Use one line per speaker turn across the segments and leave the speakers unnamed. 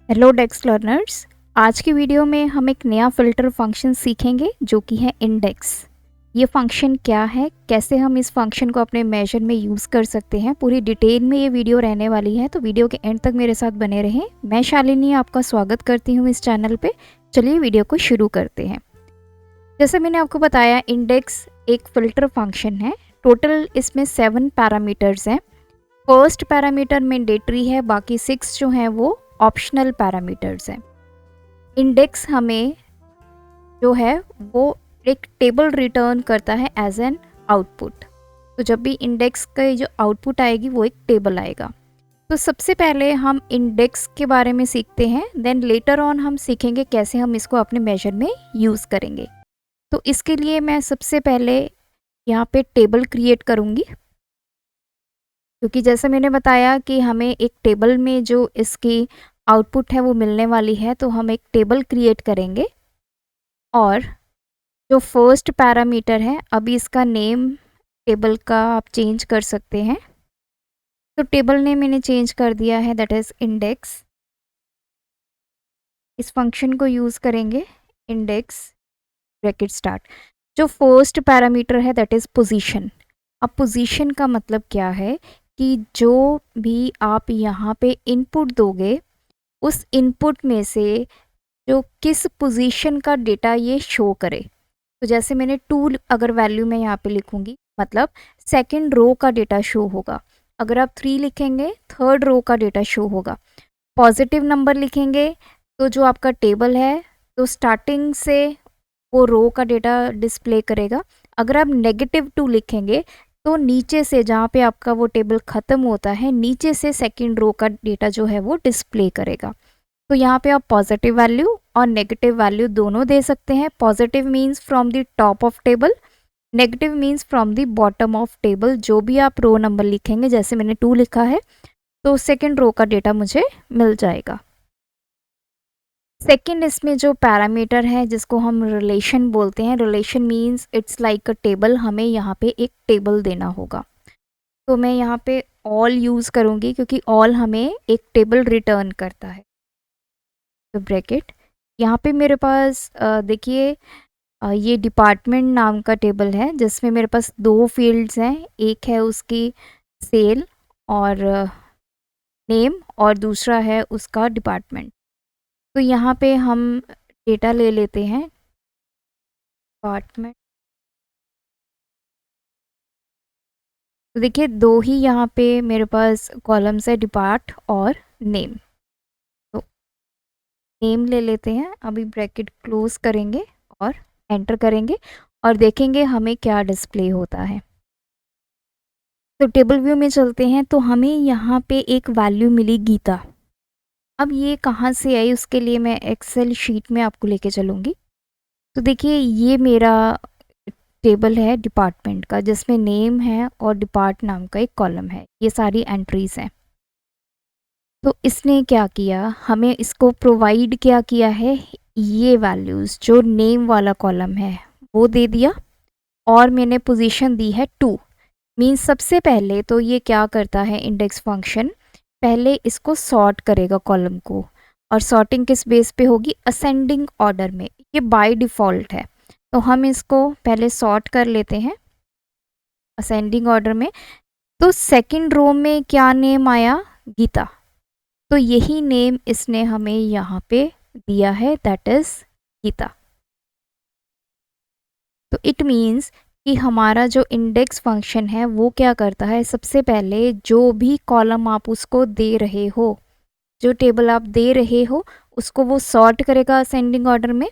Hello डेक्स learners. आज की video में हम एक नया फ़िल्टर फंक्शन सीखेंगे जो कि है इंडेक्स। ये फंक्शन क्या है, कैसे हम इस फंक्शन को अपने मेजर में यूज़ कर सकते हैं, पूरी डिटेल में ये वीडियो रहने वाली है, तो वीडियो के एंड तक मेरे साथ बने रहें। मैं शालिनी आपका स्वागत करती हूँ इस चैनल पे। चलिए वीडियो को शुरू करते हैं। जैसे मैंने आपको बताया, इंडेक्स एक फ़िल्टर फंक्शन है। टोटल इसमें 7 पैरामीटर्स हैं। फर्स्ट पैरामीटर मैंडेटरी है, बाकी 6 जो हैं वो ऑप्शनल पैरामीटर्स हैं। इंडेक्स हमें जो है वो एक टेबल रिटर्न करता है एज एन आउटपुट। तो जब भी इंडेक्स का जो आउटपुट आएगी वो एक टेबल आएगा। तो सबसे पहले हम इंडेक्स के बारे में सीखते हैं, देन लेटर ऑन हम सीखेंगे कैसे हम इसको अपने मेजर में यूज़ करेंगे। तो इसके लिए मैं सबसे पहले यहाँ पे टेबल क्रिएट करूँगी, क्योंकि जैसे मैंने बताया कि हमें एक टेबल में जो इसकी आउटपुट है वो मिलने वाली है, तो हम एक टेबल क्रिएट करेंगे। और जो फर्स्ट पैरामीटर है, अभी इसका नेम टेबल का आप चेंज कर सकते हैं। तो टेबल नेम मैंने चेंज कर दिया है, दैट इज़ इंडेक्स। इस फंक्शन को यूज़ करेंगे, इंडेक्स ब्रैकेट स्टार्ट। जो फर्स्ट पैरामीटर है दैट इज़ पोजीशन। अब पोजीशन का मतलब क्या है कि जो भी आप यहाँ पे इनपुट दोगे, उस इनपुट में से जो किस पोजीशन का डेटा ये शो करे। तो जैसे मैंने 2 अगर वैल्यू मैं यहाँ पे लिखूँगी, मतलब सेकंड रो का डेटा शो होगा। अगर आप 3 लिखेंगे, थर्ड रो का डेटा शो होगा। पॉजिटिव नंबर लिखेंगे तो जो आपका टेबल है तो स्टार्टिंग से वो रो का डेटा डिस्प्ले करेगा। अगर आप -2 लिखेंगे तो नीचे से, जहाँ पे आपका वो टेबल ख़त्म होता है, नीचे से सेकंड रो का डेटा जो है वो डिस्प्ले करेगा। तो यहाँ पे आप पॉजिटिव वैल्यू और नेगेटिव वैल्यू दोनों दे सकते हैं। Positive means from the top of table, negative means from the bottom of table. जो भी आप रो नंबर लिखेंगे, जैसे मैंने 2 लिखा है तो सेकंड रो का डेटा मुझे मिल जाएगा। सेकंड इसमें जो पैरामीटर है जिसको हम रिलेशन बोलते हैं, relation means it's like a table. हमें यहाँ पे एक टेबल देना होगा, तो मैं यहाँ पे ऑल यूज़ करूँगी क्योंकि ऑल हमें एक टेबल रिटर्न करता है। तो ब्रैकेट यहाँ पे मेरे पास देखिए, ये डिपार्टमेंट नाम का टेबल है जिसमें मेरे पास 2 फील्ड्स हैं। एक है उसकी सेल और नेम, और दूसरा है उसका डिपार्टमेंट। तो यहाँ पे हम डेटा ले लेते हैं, डिपार्टमेंट। तो देखिए 2 ही यहाँ पे मेरे पास कॉलम्स है, डिपार्ट और नेम। तो नेम ले लेते हैं, अभी ब्रैकेट क्लोज करेंगे और एंटर करेंगे और देखेंगे हमें क्या डिस्प्ले होता है। तो टेबल व्यू में चलते हैं, तो हमें यहाँ पे एक वैल्यू मिली गीता। अब ये कहाँ से आई उसके लिए मैं एक्सेल शीट में आपको लेके चलूँगी। तो देखिए ये मेरा टेबल है डिपार्टमेंट का, जिसमें नेम है और डिपार्ट नाम का एक कॉलम है। ये सारी एंट्रीज हैं। तो इसने क्या किया, हमें इसको प्रोवाइड क्या किया है, ये वैल्यूज़ जो नेम वाला कॉलम है वो दे दिया, और मैंने पोजीशन दी है 2। मीन्स सबसे पहले तो ये क्या करता है इंडेक्स फंक्शन, पहले इसको सॉर्ट करेगा कॉलम को। और सॉर्टिंग किस बेस पे होगी, असेंडिंग ऑर्डर में। ये बाय डिफ़ॉल्ट है, तो हम इसको पहले सॉर्ट कर लेते हैं असेंडिंग ऑर्डर में। तो सेकंड रो में क्या नेम आया, गीता। तो यही नेम इसने हमें यहाँ पे दिया है, दैट इज़ गीता। तो इट मीन्स कि हमारा जो इंडेक्स फंक्शन है वो क्या करता है, सबसे पहले जो भी कॉलम आप उसको दे रहे हो, जो टेबल आप दे रहे हो, उसको वो सॉर्ट करेगा असेंडिंग ऑर्डर में।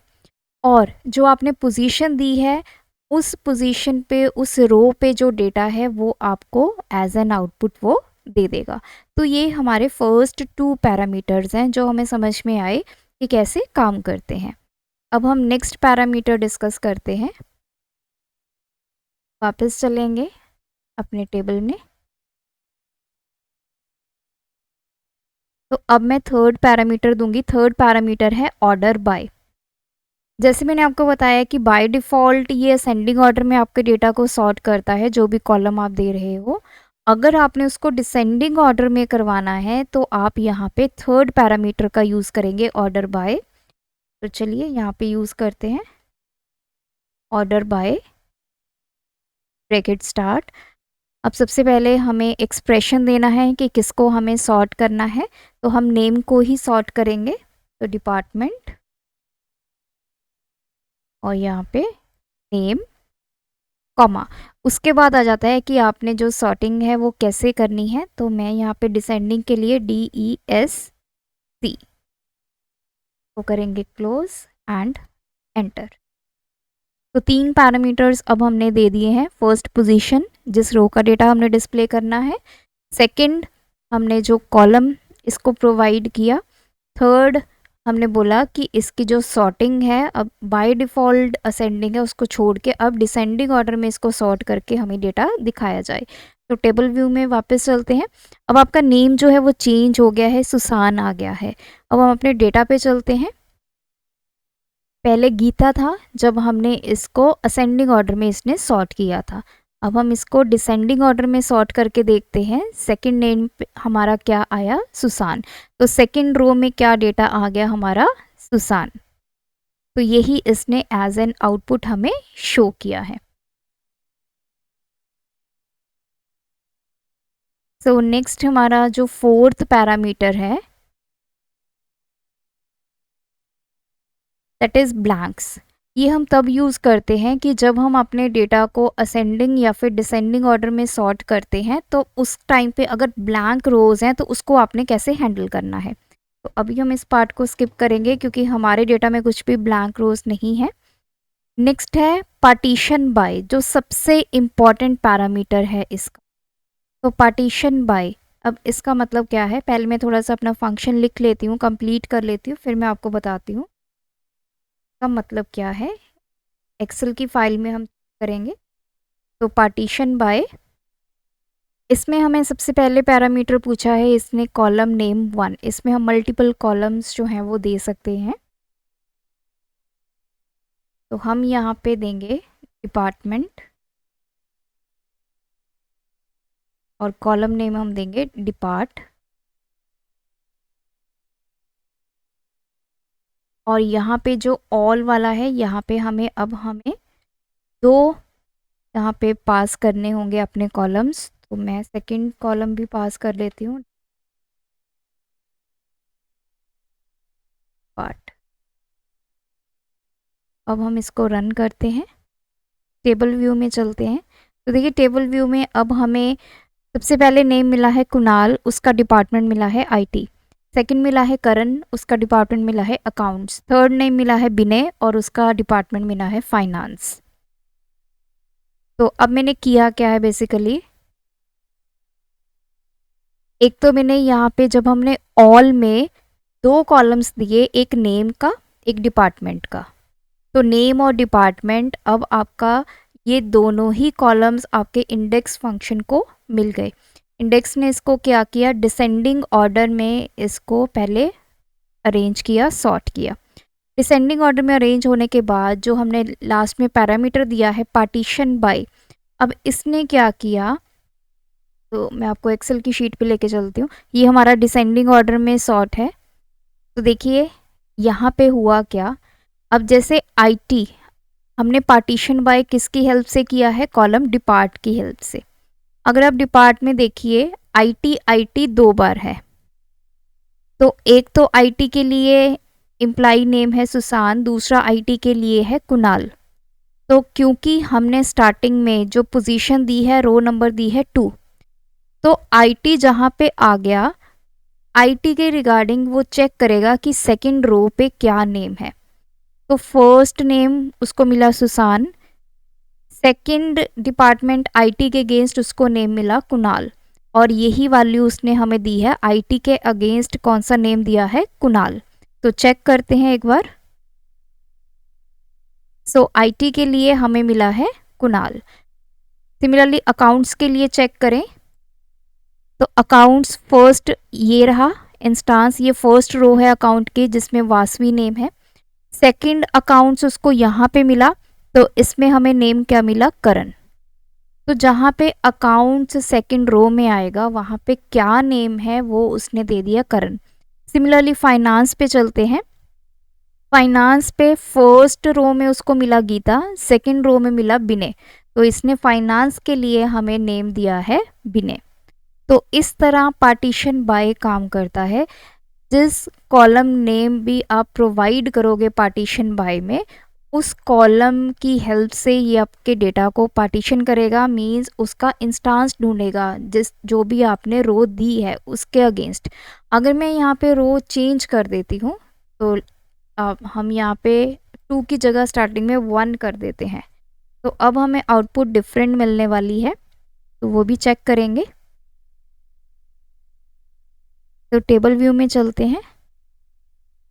और जो आपने पोजीशन दी है, उस पोजीशन पे, उस रो पे जो डेटा है वो आपको एज एन आउटपुट वो दे देगा। तो ये हमारे फर्स्ट 2 पैरामीटर्स हैं जो हमें समझ में आए कि कैसे काम करते हैं। अब हम नेक्स्ट पैरामीटर डिस्कस करते हैं। वापस चलेंगे अपने टेबल में। तो अब मैं थर्ड पैरामीटर दूंगी। थर्ड पैरामीटर है ऑर्डर बाय। जैसे मैंने आपको बताया कि बाय डिफ़ॉल्ट ये असेंडिंग ऑर्डर में आपके डेटा को सॉर्ट करता है, जो भी कॉलम आप दे रहे हो। अगर आपने उसको डिसेंडिंग ऑर्डर में करवाना है तो आप यहाँ पे थर्ड पैरामीटर का यूज़ करेंगे, ऑर्डर बाय। तो चलिए यहाँ पे यूज़ करते हैं ऑर्डर बाय ब्रैकेट स्टार्ट। अब सबसे पहले हमें एक्सप्रेशन देना है कि किसको हमें सॉर्ट करना है, तो हम नेम को ही सॉर्ट करेंगे। तो डिपार्टमेंट और यहाँ पे नेम कॉमा, उसके बाद आ जाता है कि आपने जो सॉर्टिंग है वो कैसे करनी है। तो मैं यहाँ पे डिसेंडिंग के लिए DESC तो करेंगे क्लोज एंड एंटर। तो 3 पैरामीटर्स अब हमने दे दिए हैं। फर्स्ट पोजीशन, जिस रो का डेटा हमने डिस्प्ले करना है। सेकंड, हमने जो कॉलम इसको प्रोवाइड किया। थर्ड, हमने बोला कि इसकी जो सॉर्टिंग है अब बाय डिफ़ॉल्ट असेंडिंग है, उसको छोड़ के अब डिसेंडिंग ऑर्डर में इसको सॉर्ट करके हमें डेटा दिखाया जाए। तो टेबल व्यू में वापस चलते हैं। अब आपका नेम जो है वो चेंज हो गया है, सुसान आ गया है। अब हम अपने डेटा पे चलते हैं। पहले गीता था जब हमने इसको असेंडिंग ऑर्डर में इसने सॉर्ट किया था। अब हम इसको डिसेंडिंग ऑर्डर में सॉर्ट करके देखते हैं। सेकंड नेम हमारा क्या आया, सुसान। तो सेकंड रो में क्या डेटा आ गया हमारा, सुसान। तो यही इसने एज एन आउटपुट हमें शो किया है। सो नेक्स्ट हमारा जो फोर्थ पैरामीटर है दैट इज़ ब्लैंक्स। ये हम तब यूज़ करते हैं कि जब हम अपने डेटा को असेंडिंग या फिर डिसेंडिंग ऑर्डर में सॉर्ट करते हैं, तो उस टाइम पे अगर ब्लैंक रोज़ हैं तो उसको आपने कैसे हैंडल करना है। तो अभी हम इस पार्ट को स्किप करेंगे क्योंकि हमारे डेटा में कुछ भी ब्लैंक रोज़ नहीं है। नेक्स्ट है पार्टीशन बाय, जो सबसे इम्पॉर्टेंट पैरामीटर है इसका। तो पार्टीशन बाय, अब इसका मतलब क्या है, पहले मैं थोड़ा सा अपना फंक्शन लिख लेती हूँ, कंप्लीट कर लेती हूँ, फिर मैं आपको बताती हूँ का मतलब क्या है। एक्सेल की फाइल में हम करेंगे। तो पार्टीशन बाय, इसमें हमें सबसे पहले पैरामीटर पूछा है इसने कॉलम नेम 1। इसमें हम मल्टीपल कॉलम्स जो हैं वो दे सकते हैं। तो हम यहाँ पे देंगे डिपार्टमेंट और कॉलम नेम हम देंगे डिपार्ट। और यहाँ पे जो ऑल वाला है यहाँ पे हमें दो यहाँ पे पास करने होंगे अपने कॉलम्स। तो मैं सेकंड कॉलम भी पास कर लेती हूँ, पार्ट। अब हम इसको रन करते हैं, टेबल व्यू में चलते हैं। तो देखिए टेबल व्यू में अब हमें सबसे पहले नेम मिला है कुणाल, उसका डिपार्टमेंट मिला है IT। सेकंड मिला है करण, उसका डिपार्टमेंट मिला है अकाउंट्स। थर्ड नेम मिला है विनय और उसका डिपार्टमेंट मिला है फाइनेंस। तो अब मैंने किया क्या है, बेसिकली एक तो मैंने यहाँ पे जब हमने ऑल में 2 कॉलम्स दिए, एक नेम का एक डिपार्टमेंट का। तो नेम और डिपार्टमेंट, अब आपका ये दोनों ही कॉलम्स आपके इंडेक्स फंक्शन को मिल गए। इंडेक्स ने इसको क्या किया, डिसेंडिंग ऑर्डर में इसको पहले अरेंज किया, सॉर्ट किया। डिसेंडिंग ऑर्डर में अरेंज होने के बाद जो हमने लास्ट में पैरामीटर दिया है पार्टीशन बाय, अब इसने क्या किया, तो मैं आपको एक्सेल की शीट पे लेके चलती हूँ। ये हमारा डिसेंडिंग ऑर्डर में सॉर्ट है। तो देखिए यहाँ पे हुआ क्या, अब जैसे IT हमने पार्टीशन बाय किसकी हेल्प से किया है, कॉलम डिपार्ट की हेल्प से। अगर आप डिपार्ट में देखिए IT 2 बार है। तो एक तो IT के लिए इम्प्लाई नेम है सुसान, दूसरा IT के लिए है कुणाल। तो क्योंकि हमने स्टार्टिंग में जो पोजीशन दी है, रो नंबर दी है 2, तो IT जहाँ पे आ गया, IT के रिगार्डिंग वो चेक करेगा कि सेकंड रो पे क्या नेम है। तो फर्स्ट नेम उसको मिला सुसान, सेकंड डिपार्टमेंट IT के अगेंस्ट उसको नेम मिला कुणाल, और यही वैल्यू उसने हमें दी है IT के अगेंस्ट कौन सा नेम दिया है, कुणाल। तो चेक करते हैं एक बार। सो IT के लिए हमें मिला है कुणाल। सिमिलरली अकाउंट्स के लिए चेक करें तो अकाउंट्स फर्स्ट ये रहा इंस्टांस, ये फर्स्ट रो है अकाउंट की जिसमें वासवी नेम है। सेकंड अकाउंट्स उसको यहाँ पे मिला, तो इसमें हमें नेम क्या मिला, करण। तो जहाँ पे अकाउंट्स सेकंड रो में आएगा वहाँ पे क्या नेम है वो उसने दे दिया करण। सिमिलरली फाइनेंस पे चलते हैं। फाइनेंस पे फर्स्ट रो में उसको मिला गीता, सेकंड रो में मिला बिने, तो इसने फाइनेंस के लिए हमें नेम दिया है बिने। तो इस तरह पार्टीशन बाय काम करता है। जिस कॉलम नेम भी आप प्रोवाइड करोगे पार्टीशन बाय में, उस कॉलम की हेल्प से ये आपके डेटा को पार्टीशन करेगा, मींस उसका इंस्टांस ढूंढेगा जिस जो भी आपने रो दी है उसके अगेंस्ट। अगर मैं यहाँ पे रो चेंज कर देती हूँ तो हम यहाँ पे 2 की जगह स्टार्टिंग में 1 कर देते हैं, तो अब हमें आउटपुट डिफरेंट मिलने वाली है, तो वो भी चेक करेंगे। तो टेबल व्यू में चलते हैं।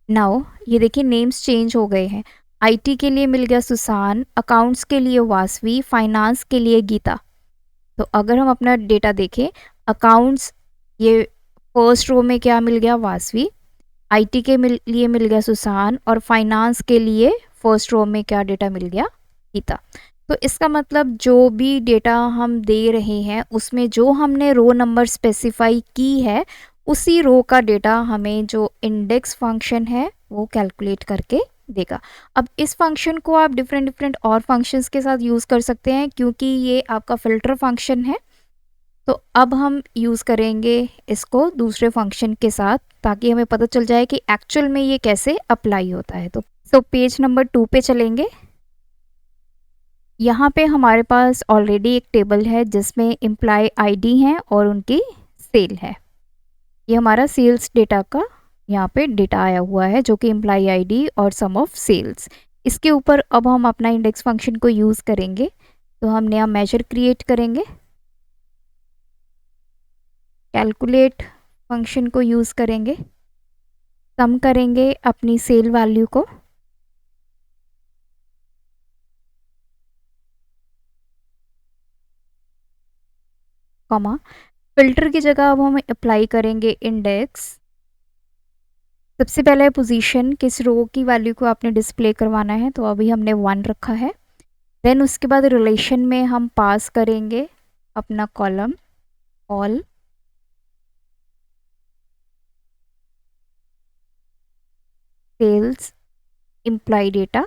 नाउ ये देखिए नेम्स चेंज हो गए हैं। आईटी के लिए मिल गया सुसान, अकाउंट्स के लिए वासवी, फाइनेंस के लिए गीता। तो अगर हम अपना डेटा देखें, अकाउंट्स ये फर्स्ट रो में क्या मिल गया, वासवी। आईटी के लिए मिल गया सुसान, और फाइनेंस के लिए फर्स्ट रो में क्या डेटा मिल गया, गीता। तो इसका मतलब जो भी डेटा हम दे रहे हैं उसमें जो हमने रो नंबर स्पेसिफाई की है उसी रो का डेटा हमें जो इंडेक्स फंक्शन है वो कैलकुलेट करके देगा। अब इस फंक्शन को आप डिफरेंट डिफरेंट और फंक्शंस के साथ यूज़ कर सकते हैं क्योंकि ये आपका फिल्टर फंक्शन है। तो अब हम यूज़ करेंगे इसको दूसरे फंक्शन के साथ ताकि हमें पता चल जाए कि एक्चुअल में ये कैसे अप्लाई होता है। तो पेज नंबर 2 पे चलेंगे। यहाँ पे हमारे पास ऑलरेडी एक टेबल है जिसमें एम्प्लॉय आईडी है और उनकी सेल है। ये हमारा सेल्स डेटा का यहाँ पे डेटा आया हुआ है जो कि एम्प्लॉय आईडी और सम ऑफ सेल्स। इसके ऊपर अब हम अपना इंडेक्स फंक्शन को यूज़ करेंगे। तो हम नया मेजर क्रिएट करेंगे, कैलकुलेट फंक्शन को यूज़ करेंगे, सम करेंगे अपनी सेल वैल्यू को, कॉमा, फिल्टर की जगह अब हम अप्लाई करेंगे इंडेक्स। सबसे पहले पोजीशन, किस रो की वैल्यू को आपने डिस्प्ले करवाना है, तो अभी हमने 1 रखा है। देन उसके बाद रिलेशन में हम पास करेंगे अपना column all, cells, employ data,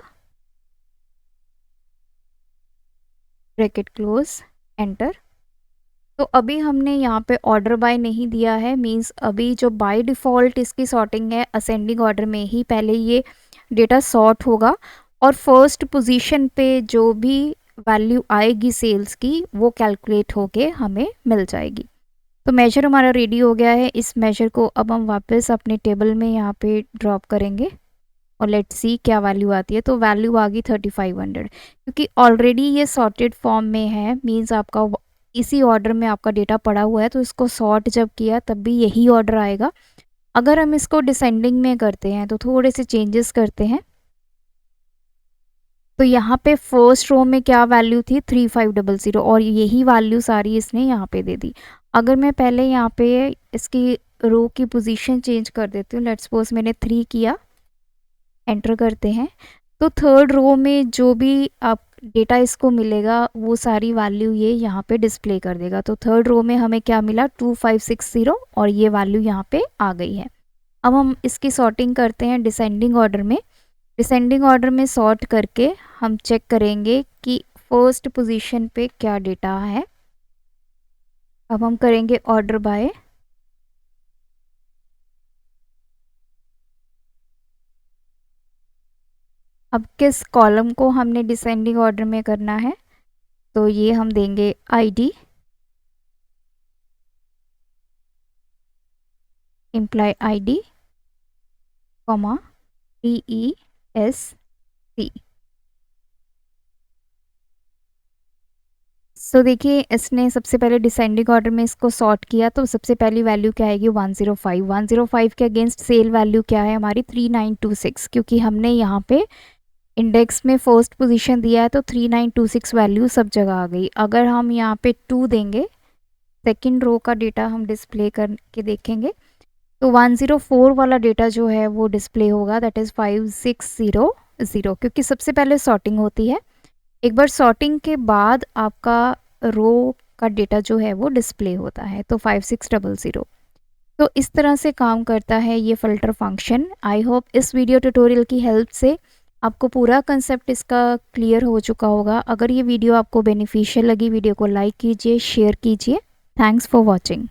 bracket close, enter. तो अभी हमने यहाँ पे ऑर्डर बाय नहीं दिया है, मींस अभी जो बाय डिफ़ॉल्ट इसकी सॉर्टिंग है असेंडिंग ऑर्डर में ही पहले ये डेटा सॉर्ट होगा और फर्स्ट पोजीशन पे जो भी वैल्यू आएगी सेल्स की वो कैलकुलेट होके हमें मिल जाएगी। तो मेजर हमारा रेडी हो गया है। इस मेजर को अब हम वापस अपने टेबल में यहाँ पे ड्रॉप करेंगे और लेट्स सी क्या वैल्यू आती है। तो वैल्यू आ गई 3500, क्योंकि ऑलरेडी ये सॉर्टेड फॉर्म में है, मींस आपका इसी ऑर्डर में आपका डेटा पड़ा हुआ है, तो इसको सॉर्ट जब किया तब भी यही ऑर्डर आएगा। अगर हम इसको डिसेंडिंग में करते हैं तो थोड़े से चेंजेस करते हैं। तो यहाँ पे फर्स्ट रो में क्या वैल्यू थी, 3500, और यही वैल्यू सारी इसने यहाँ पे दे दी। अगर मैं पहले यहाँ पे इसकी रो की पोजीशन चेंज कर देती हूँ, लेट्स सपोज मैंने 3 किया, एंटर करते हैं, तो थर्ड रो में जो भी आप डेटा इसको मिलेगा वो सारी वैल्यू ये यहाँ पे डिस्प्ले कर देगा। तो थर्ड रो में हमें क्या मिला, 2560, और ये वैल्यू यहाँ पे आ गई है। अब हम इसकी सॉर्टिंग करते हैं डिसेंडिंग ऑर्डर में। डिसेंडिंग ऑर्डर में सॉर्ट करके हम चेक करेंगे कि फर्स्ट पोजीशन पे क्या डेटा है। अब हम करेंगे ऑर्डर बाय, अब किस कॉलम को हमने डिसेंडिंग ऑर्डर में करना है, तो ये हम देंगे ID, employ ID, comma, DESC। So देखिए इसने सबसे पहले डिसेंडिंग ऑर्डर में इसको सॉर्ट किया, तो सबसे पहली वैल्यू क्या आएगी, 105। 105 के अगेंस्ट सेल वैल्यू क्या है हमारी, 3926, क्योंकि हमने यहाँ पे इंडेक्स में फर्स्ट पोजीशन दिया है तो 3926 वैल्यू सब जगह आ गई। अगर हम यहाँ पे 2 देंगे, सेकंड रो का डेटा हम डिस्प्ले करके देखेंगे, तो 104 वाला डेटा जो है वो डिस्प्ले होगा, दैट इज़ 5600, क्योंकि सबसे पहले सॉर्टिंग होती है। एक बार सॉर्टिंग के बाद आपका रो का डेटा जो है वो डिस्प्ले होता है। तो 5600। तो इस तरह से काम करता है ये फ़िल्टर फंक्शन। आई होप इस वीडियो ट्यूटोरियल की हेल्प से आपको पूरा कंसेप्ट इसका क्लियर हो चुका होगा। अगर ये वीडियो आपको बेनिफिशियल लगी, वीडियो को लाइक कीजिए, शेयर कीजिए। Thanks for watching.